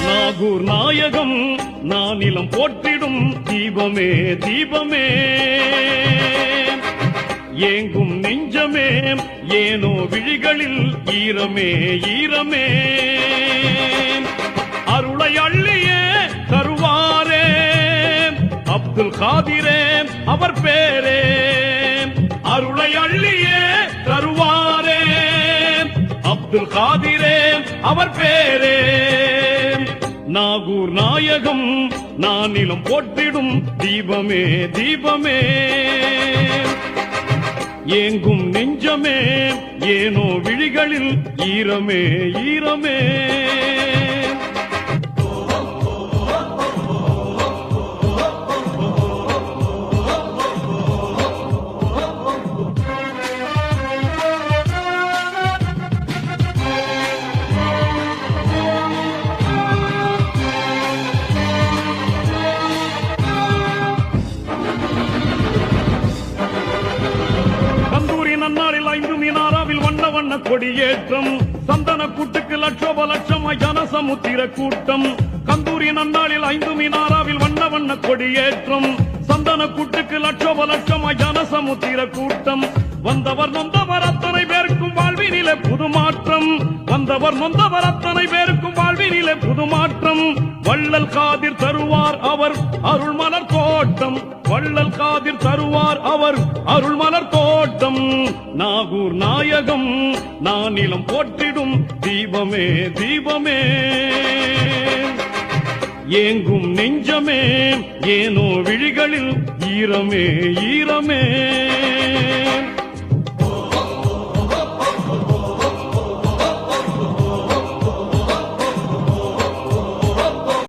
நாகூர் நாயகம் நானிலம் போற்றிடும் தீபமே தீபமே ஏங்கும் நெஞ்சமே ஏனோ விழிகளில் ஈரமே ஈரமே அருளை அள்ளியே தருவாரே அப்துல் காதிரே அவர் பேரே அருளை அள்ளியே தருவாரே அப்துல் காதிரே அவர் பேரே நாகூர் நாயகம் நானிலம் போற்றிடும் தீபமே தீபமே ஏங்கும் நெஞ்சமே ஏனோ விழிகளில் ஈரமே ஈரமே நன்னாளில் 5 மினாராவில் வண்ண வண்ண கொடியேற்றம் சந்தன கூட்டுக்கு லட்சோப லட்சம் ஜனசமுத்திர கூட்டம் கந்தூரி நன்னாளில் 5 மினாராவில் வண்ண வண்ண கொடியேற்றம் சந்தன கூட்டுக்கு லட்சோப லட்சம் ஜனசமுத்திர கூட்டம் வந்தவர் நொந்தவர் அத்தனை பேருக்கும் வாழ்வினிலே புதுமாற்றம் வந்தவர் நொந்தவர் அத்தனை பேருக்கும் வாழ்வினிலே புதுமாற்றம் வள்ளல் காதிர் தருவார் அவர் அருள் மலர் தோட்டம் வள்ளல் காதிர் தருவார் அவர் அருள் மலர் தோட்டம் நாகூர் நாயகம் நானிலம் போற்றிடும் தீபமே தீபமே ஏங்கும் நெஞ்சமே ஏனோ விழிகளில் ஈரமே ஈரமே